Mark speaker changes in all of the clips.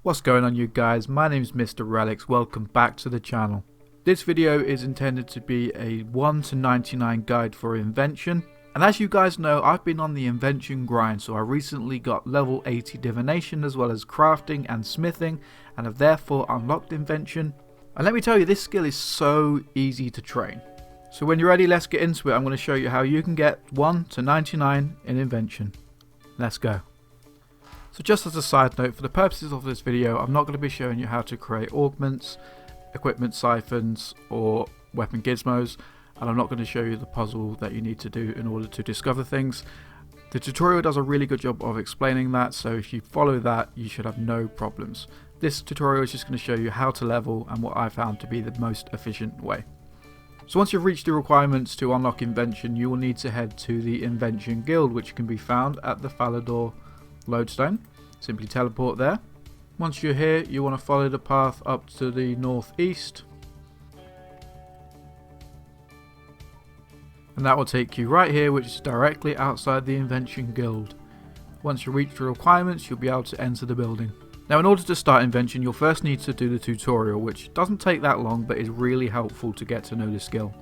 Speaker 1: What's going on, you guys? My name is Mr. Relliks. Welcome back to the channel. This video is intended to be a 1 to 99 guide for Invention. And as you guys know, I've been on the Invention grind, so I recently got level 80 divination as well as crafting and smithing, and have therefore unlocked Invention. And let me tell you, this skill is so easy to train. So when you're ready, let's get into it. I'm going to show you how you can get 1 to 99 in Invention. Let's go. So just as a side note, for the purposes of this video, I'm not going to be showing you how to create augments, equipment siphons or weapon gizmos, and I'm not going to show you the puzzle that you need to do in order to discover things. The tutorial does a really good job of explaining that, so if you follow that, you should have no problems. This tutorial is just going to show you how to level and what I found to be the most efficient way. So once you've reached the requirements to unlock Invention, you will need to head to the Invention Guild, which can be found at the Falador lodestone. Simply teleport there. Once you're here, you want to follow the path up to the northeast, and that will take you right here, which is directly outside the Invention Guild. Once you reach the requirements, you'll be able to enter the building. Now, in order to start Invention, you'll first need to do the tutorial, which doesn't take that long but is really helpful to get to know the skill.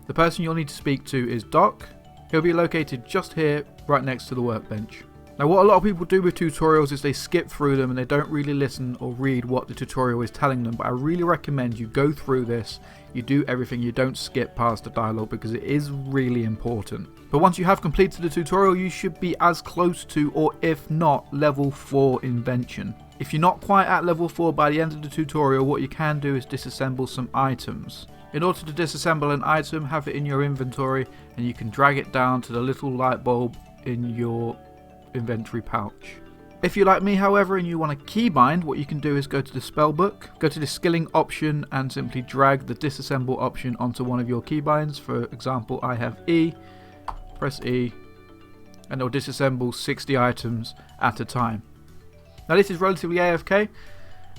Speaker 1: The person you'll need to speak to is Doc. He'll be located just here, right next to the workbench. Now, what a lot of people do with tutorials is they skip through them and they don't really listen or read what the tutorial is telling them, but I really recommend you go through this, you do everything, you don't skip past the dialogue because it is really important. But once you have completed the tutorial, you should be as close to, or if not, level 4 Invention. If you're not quite at level 4 by the end of the tutorial, what you can do is disassemble some items. In order to disassemble an item, have it in your inventory and you can drag it down to the little light bulb in your inventory pouch. If you're like me, however, and you want a keybind, what you can do is go to the spellbook, go to the skilling option and simply drag the disassemble option onto one of your keybinds. For example, I have E, press E, and it'll disassemble 60 items at a time. Now this is relatively AFK,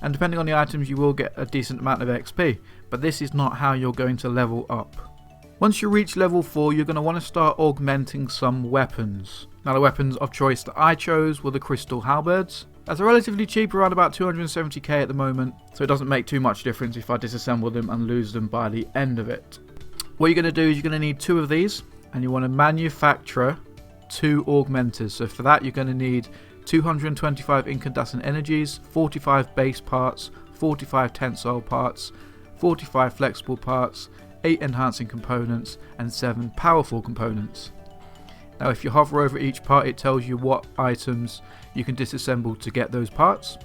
Speaker 1: and depending on the items you will get a decent amount of XP, but this is not how you're going to level up. Once you reach level 4, you're going to want to start augmenting some weapons. Now, the weapons of choice that I chose were the crystal halberds. They're relatively cheap, around about 270k at the moment, so it doesn't make too much difference if I disassemble them and lose them by the end of it. What you're going to do is you're going to need 2 of these, and you want to manufacture 2 augmenters. So for that, you're going to need 225 incandescent energies, 45 base parts, 45 tensile parts, 45 flexible parts, 8 enhancing components, and 7 powerful components. Now, if you hover over each part, it tells you what items you can disassemble to get those parts.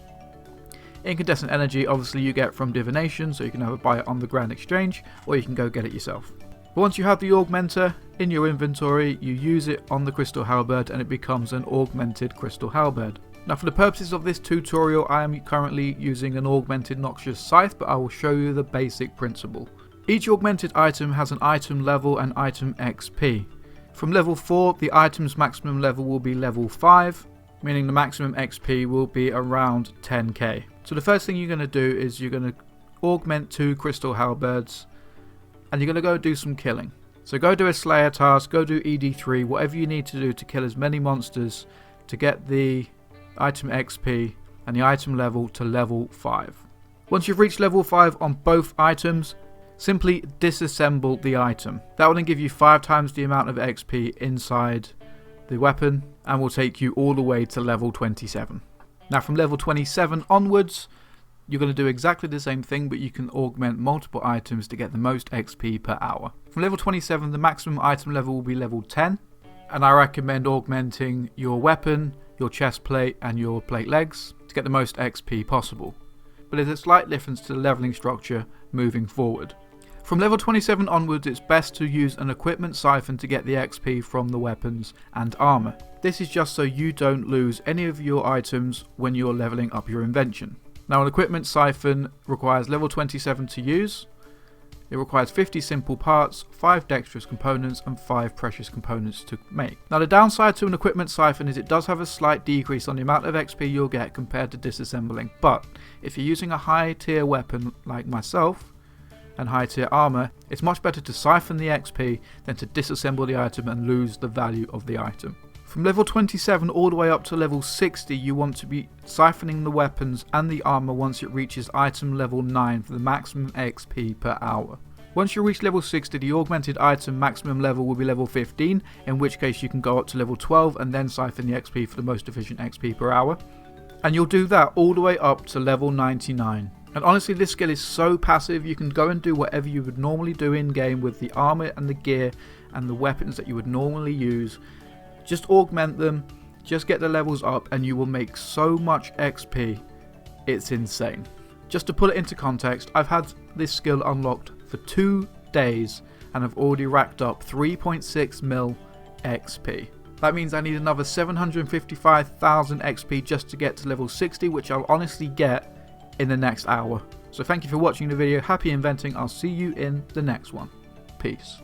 Speaker 1: Incandescent energy, obviously, you get from divination, so you can either buy it on the Grand Exchange or you can go get it yourself. But once you have the augmenter in your inventory, you use it on the crystal halberd and it becomes an augmented crystal halberd. Now, for the purposes of this tutorial, I am currently using an augmented noxious scythe, but I will show you the basic principle. Each augmented item has an item level and item XP. From level 4, the item's maximum level will be level 5, meaning the maximum XP will be around 10k. So the first thing you're going to do is you're going to augment 2 crystal halberds, and you're going to go do some killing. So go do a slayer task, go do ED3, whatever you need to do to kill as many monsters to get the item XP and the item level to level 5. Once you've reached level 5 on both items, simply disassemble the item. That will then give you 5 times the amount of XP inside the weapon and will take you all the way to level 27. Now, from level 27 onwards, you're going to do exactly the same thing, but you can augment multiple items to get the most XP per hour. From level 27, the maximum item level will be level 10, and I recommend augmenting your weapon, your chest plate and your plate legs to get the most XP possible. But there's a slight difference to the leveling structure moving forward. From level 27 onwards, it's best to use an equipment siphon to get the XP from the weapons and armor. This is just so you don't lose any of your items when you're leveling up your invention. Now, an equipment siphon requires level 27 to use. It requires 50 simple parts, 5 dexterous components and 5 precious components to make. Now, the downside to an equipment siphon is it does have a slight decrease on the amount of XP you'll get compared to disassembling, but if you're using a high tier weapon like myself and high tier armor, it's much better to siphon the XP than to disassemble the item and lose the value of the item. From level 27 all the way up to level 60, you want to be siphoning the weapons and the armor once it reaches item level 9 for the maximum XP per hour. Once you reach level 60, the augmented item maximum level will be level 15, in which case you can go up to level 12 and then siphon the XP for the most efficient XP per hour. And you'll do that all the way up to level 99. And honestly, this skill is so passive, you can go and do whatever you would normally do in game with the armor and the gear and the weapons that you would normally use. Just augment them, just get the levels up, and you will make so much XP. It's insane. Just to put it into context, I've had this skill unlocked for 2 days and I've already racked up 3.6 mil XP. That means I need another 755,000 XP just to get to level 60, which I'll honestly get in the next hour. So thank you for watching the video, happy inventing, I'll see you in the next one. Peace.